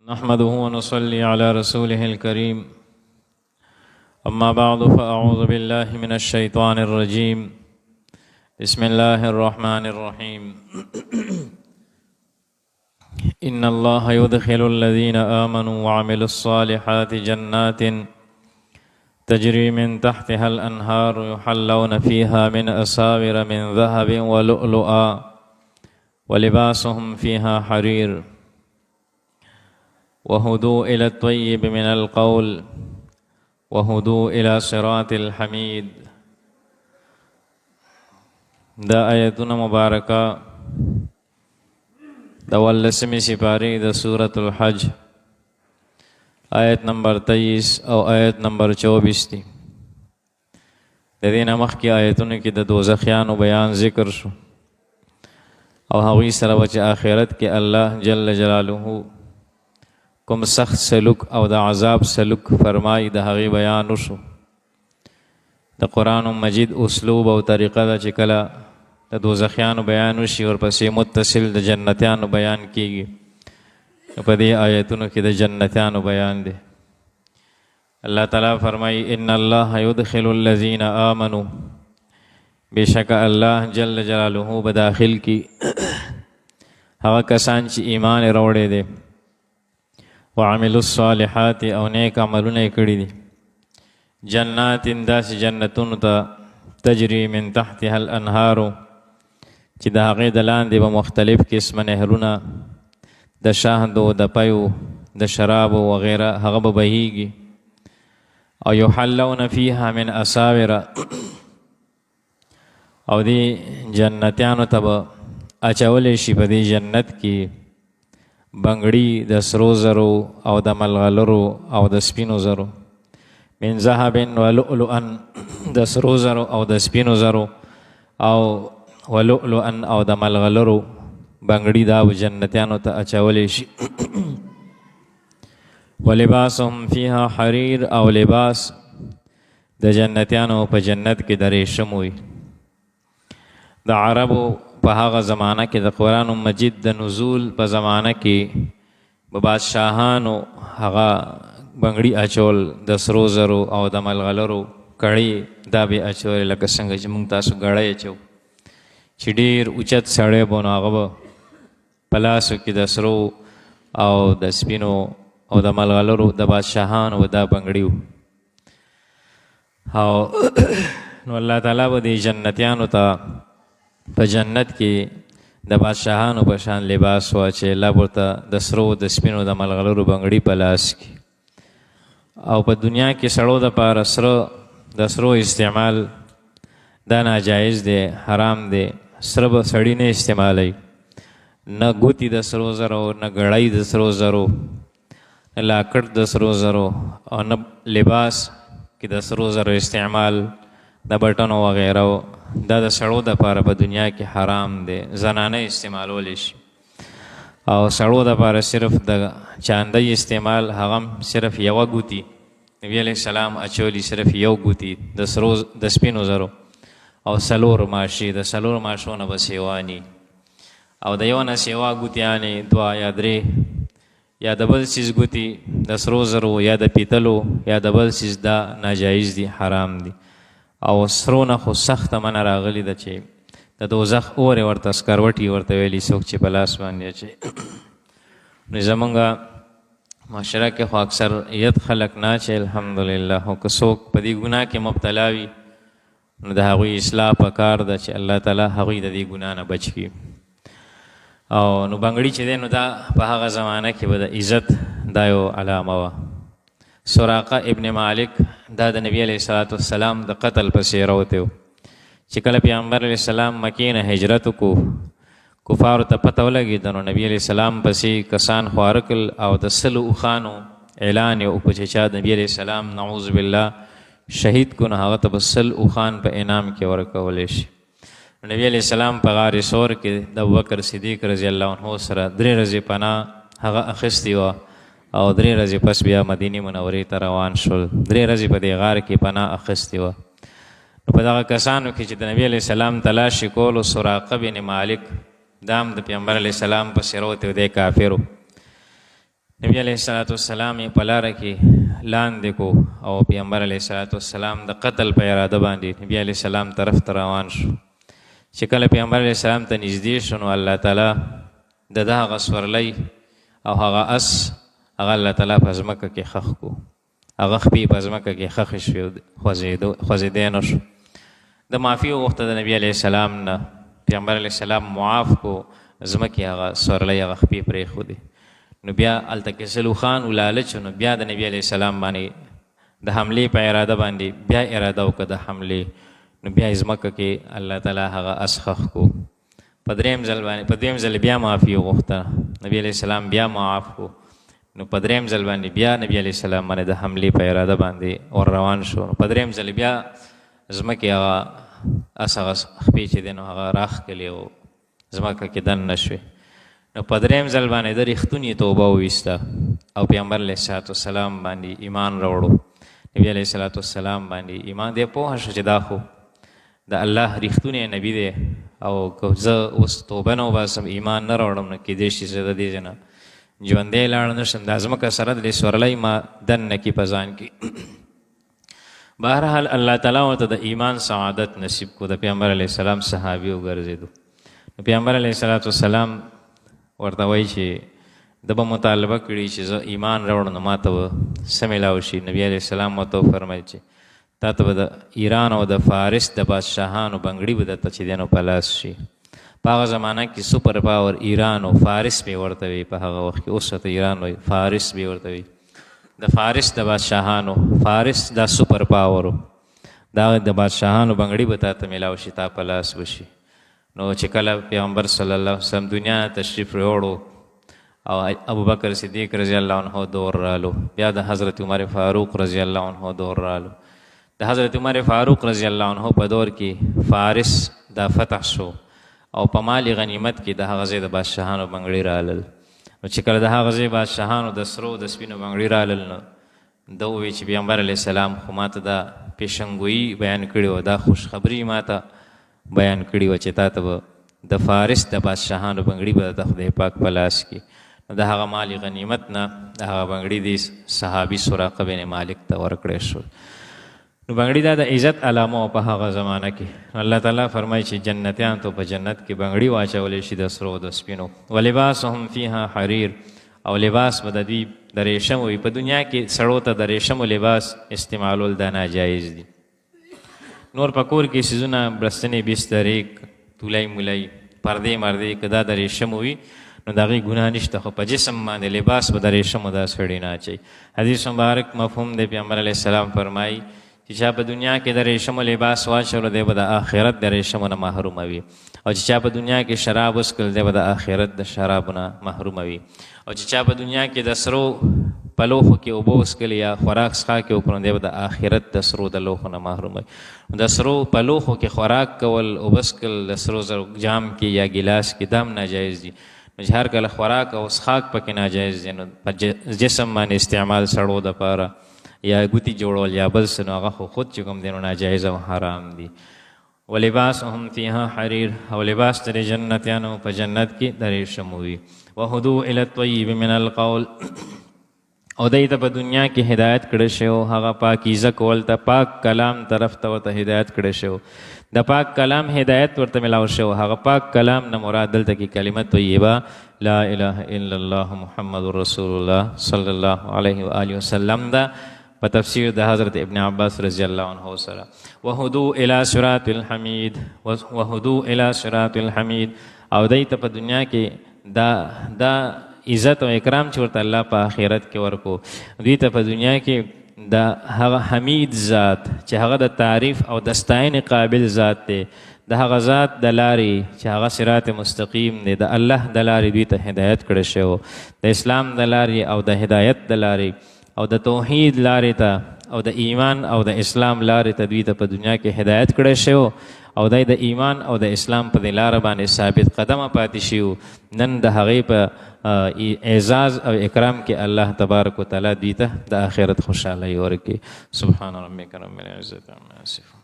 نحمده ونصلي على رسوله الكريم أما بعد فأعوذ بالله من الشيطان الرجيم بسم الله الرحمن الرحيم إن الله يدخل الذين آمنوا وعملوا الصالحات جنات تجري من تحتها الأنهار يحلون فيها من أساور من ذهب ولؤلؤا ولباسهم فيها حرير وهدوا إلى الطيب من القول وهدوا إلى صراط الحميد. دا آیتنا مبارکہ دا واللسمی سپاری دا سورة الحج آیت نمبر 23 او آیت نمبر 24 دی. دا دین مخ کی آیتون کی دا دوزخیانو بیان ذکر شو او هغوی سره بچ آخرت کی اللہ جل جلالہ کوم سخت سلوک او د عذاب سلوک فرمای د هغې بیان وشو. د قرآن مجید اسلوب او طریقه ده چې کله د دوزخیانو بیان وشي ورپسې متصل د جنتیانو بیان کیږي. په دې آیتونو کې د جنتیانو بیان دی. الله تعالی فرمای ان الله يدخل الذين آمنوا، بشک الله جل جلاله به داخل کی هغه کسان چې ایمان راوړی دی وعملوا الصالحات او نیک عملونه کړي دي جنات داسې جنتونو ته تجري من تحتها الانهار چې د هغې د لاندې به مختلف قسمه نهرونه د شهدو د پیو د شرابو وغیره هغه به بهیږي. او یحلون فیها من اساور، او دی جنتیانو ته به اچولی شي په دې جنت کې بنگړي د سرو زرو او د ملغلرو او د سپینو زرو، من ذهب ولؤلؤا د سرو زرو او د سپینو زرو، او ولؤلؤا او د ملغلرو بنگړي دا جنتیانو ته اچولی شي. ولباسهم فيها حریر، او لباس د جنتیانو په جنت کې د ریشم وي. د عربو په هغه زمانه کې د قرآن مجید د نزول په زمانه کې به بادشاهانو هغه بنگړي اچول د سرو زرو او د ملغلرو کړي دا به اچول، لکه څنګه چې موږ تاسو ګړی اچو چې ډېر اوچت سړی به نو هغه به په لاسو کې د سرو او د سپینو او د ملغلرو د بادشاهانو به دا بنگړي و. او نو الله تعالی به دې جنتیانو ته په جنت کې د بادشاهانو په شان لباس واچوي. الله ورته د سرو د سپینو د ملغلرو بنګړي په لاس کې. او په دنیا کې سړو دپاره د سرو استعمال دا ناجایز دی، حرام دی. سره به سړي نه استعمالی، نه ګوتې د سرو زرو، نه ګړۍ د سرو زرو، نه لاکټ د سرو زرو، او نه لباس کې د سرو زرو استعمال د بټنو وغیره دا د سړو دپاره په دنیا کې حرام دی. زنانه استعمالولی شي، او سړو دپاره صرف د چاندۍ استعمال، هغه صرف یوه ګوتې نبي علیه السلام اچولی، صرف یو ګوتې د سپینو زرو، او څلور ماشي، د څلور ماشو نه به سیواني، او د یو نه سیوا ګوتیانې دوه یا درې، یا د بل څیز ګوتې د سرو زرو یا د پیتلو یا د بل څیز دا ناجایز دي، حرام دي. او سرو نه خو سخته منع راغلې ده چې د دوزخ اورې ورته سکروټي ورته ویلي څوک چې په لاس باندې اچوي. نو زمونږ معاشره کې خو اکثریت خلک نه اچوي الحمدلله، خو که څوک په دې ګناه کې مبتلا وي نو د هغوی اصلاح پکار ده چې الله تعالی هغوی د دې ګناه نه بچ کړي. او نو بنګړي چې دی نو دا په هغه زمانه کې به د عزت دا یو علامه وه. سراقه ابن مالک دا د نبی علیه الصلاة والسلام د قتل پسې راوتی و چې کله پیغمبر علیه السلام مکې نه هجرت وکړو، کفارو ته پته ولګېده، نو نبی علیه السلام پسې کسان خواره کړل او د 100 اوښانو اعلان یې وکړو چې چا د نبی علیه السلام نعوذ بالله شهید کو نو هغه ته به 100 اوښان په انعام کې ورکولی شي. نبی علیه السلام په غار ثور کې د ابوبکر صدیق رضی الله عنه سره 3 ورځې پناه هغه اخیستې وه، او 3 ورځې پس بیا مدینې منورې ته روان شول. 3 ورځې په دې غار کې پناه اخیستې وه. نو په دغه کسانو کې چې د نبی علیه السلام تلاشي کولو سراقه بن مالک دام د پیغمبر علیه السلام پسې راوتی و، دی کافر و. نبی علیہ السلام یې په لاره کې لاندې کو او پیغمبر علیه السلام د قتل په اراده باندې نبی علیه السلام طرف ته روان شو. چې کله پیغمبر علیه السلام ته نږدې شو نو الله تعالی د ده هغه سورلی او هغه اس هغه الله تعالی په ځمکه کې ښخ کو. هغه خپې په ځمکه کې ښخې شوې، خوځېدی نه شو. د معافي وغوښته د نبي علیه السلام نه. پیغمبر علیه السلام معاف کو، ځمکې هغه سورلی هغه خپې پرېښودې. نو بیا هلته کې سلوخان ولالچ نو بیا د نبي علیه السلام باندې د حملې په اراده باندې بیا اراده وکړه د حملې. نو بیا یې ځمکه کې الله تعالی هغه اس ښخ کو. په درېیم ځل بیا معافي وغوښته، نبي علیه السلام بیا معاف کو. نو په درېیم ځل باندې بیا نبي علیه السلام باندې د حملې په اراده باندې ور روان شو. په درېیم ځل بیا ځمکې هغه اس هغه خپې چې دی نو هغه راښکلې او ځمکه کې دننه شوې. نو په درېیم ځل باندې د رښتونې توبه وویسته او پیغمبر علیه السلام باندې ایمان راوړو. نبي علیه السلام باندې ایمان دی، پوهه شو چې دا خو د الله رښتونی نبي دی او که زه اوس توبه نه وباسم ایمان نه راوړم نو کیدای شي زه د دې نه ژوندی لاړ نه شم، دا ځمکه سره د سورلی ما دننه کي په ځان کې. بهرحال الله تعالی ورته د ایمان سعادت نصیب کو. د پیغمبر علیه السلام صحابي وګرځېدو. نو پیغمبر علیه السلام ورته وایي چې ده به مطالبه کړي چې زه ایمان راوړم نو ما ته به څه میلاو شي. نبي علیه السلام ورته وفرمیل چې تا ته به د ایران او د فارس د بادشاهانو بنګړي به درته چې دی نو په لاس شي. په هغه زمانه کې سوپر پاور ایران او فارس به ورته وي. په هغه وخت کې اوس ورته ایران وایي، فارس به ورته وي. د فارس د بادشاهانو، فارس دا سوپر پاور و، دا د بادشاهانو بنګړي به تا ته میلاو شي، تا په لاس بشي. نو چې کله پیغمبر صلی الله علیه وسلم دنیا تشریف راوړو او ابوبکر صدیق رضی الله عنه دور رالو، بیا د حضرت عمر فاروق رضی الله عنه دور رالو. د حضرت عمر فاروق رضی الله عنه په دور کې فارس دا فتح شو او په مال غنیمت کې د هغه ځای د بادشاهانو بنګړي رالل. نو چې کله د هغه ځای بادشاهانو د سرو د سپینو بنګړي رالل نو ده ووایي چې پیغمبر علیه السلام خو ما ته دا پیشنګویي بیان کړې وه، دا خوشخبري ما ته بیان کړي وه چې تا ته به د فارس د بادشاهانو بنګړي به د خدای پاک په لاس کې. نو د هغه مال غنیمت نه د هغه بنګړي د صحابي سراقه بن مالک ته ورکړی شو. نو بنګړي دا د عزت علامه په هغه زمانه کې. الله تعالی فرمایي چې جنتیان ته په جنت کې بنګړي واچولی شي د سرو د سپینو. ولباسهم فیها حریر، او لباس به د دوی د ریشمو وي. په دنیا کې سړو ته د ریشمو لباس استعمالول دا ناجایز دي. نور په کور کې څیزونه بړستنې بسترې تولۍ مولۍ پردې مردې که دا د ریشمو وي نو د هغې ګناه نشته، خو په جسم باندې لباس به د ریشمو دا سړي نه اچوي. حدیث مبارک مفهوم دی، پیغمبر علیه السلام فرمایي چې چا په دنیا کې د ریشمو لباس واچولو دی به د آخرت د ریشمو نه محرومه وي، او چې چا په دنیا کې شراب وڅکل دی به د آخرت د شرابو نه محرومه وي، او چې چا په دنیا کې د سرو په لوښو کې اوبه وڅکلې یا خوراک څښاک یې وکړو دی به د آخرت د سرو د لوښو نه محروم وي. د سرو په لوښو کې خوراک کول، اوبه څکل د سرو زرو جام کې یا ګیلاس کې دا هم ناجایز دي. نو چې هر کله خوراک او څښاک پکې ناجایز دی نو په جسم باندې استعمال سړو دپاره یا ګوتې جوړول یا بل څه نو هغه خو خود چې کوم دی نو ناجایز او حرام دي. ولباسهم فیها حریر، او لباس د جنتیانو په جنت کې د ریشمو وي. وهدو الی الطیب من القول، او دی ته په دنیا کې هدایت کړی شوی هغه پاکیزه کول ته، پاک کلام طرف ته ورته هدایت کړی شوی. د پاک کلام هدایت ورته میلاو شوی. هغه پاک کلام نه مراد دلته کې کلمه طیبه لا اله الا الله محمد رسول الله صلی الله علیه و آله وسلم ده په تفسیر د حضرت ابن عباس رضی الله عنه سره. وهدو الی صراط الحمید، وهدو الی صراط الحمید، او دی ته په دنیا کې دا عزت او اکرام چې ورته الله په آخرت کې ورکو، دوی ته په دنیا کې د هغه حمید ذات چې هغه د تعریف او د ستاینې قابل ذات دی، د هغه ذات د لارې چې هغه صراط مستقیم دی، د الله د لارې دوی ته هدایت کړی شوی، د اسلام د لارې او د هدایت د لارې او د توحید لارې ته او د ایمان او د اسلام لارې ته دوی ته په دنیا کې هدایت کړی شوی، او دی د ایمان او د اسلام په دې لاره باندې ثابت قدمه پاتې شي. نن د هغې په اعزاز او اکرام کې الله تبارک وتعالی دوی ته د آخرت خوشحالۍ ورکړي. سبحان ربک رب العزة عما یصفون.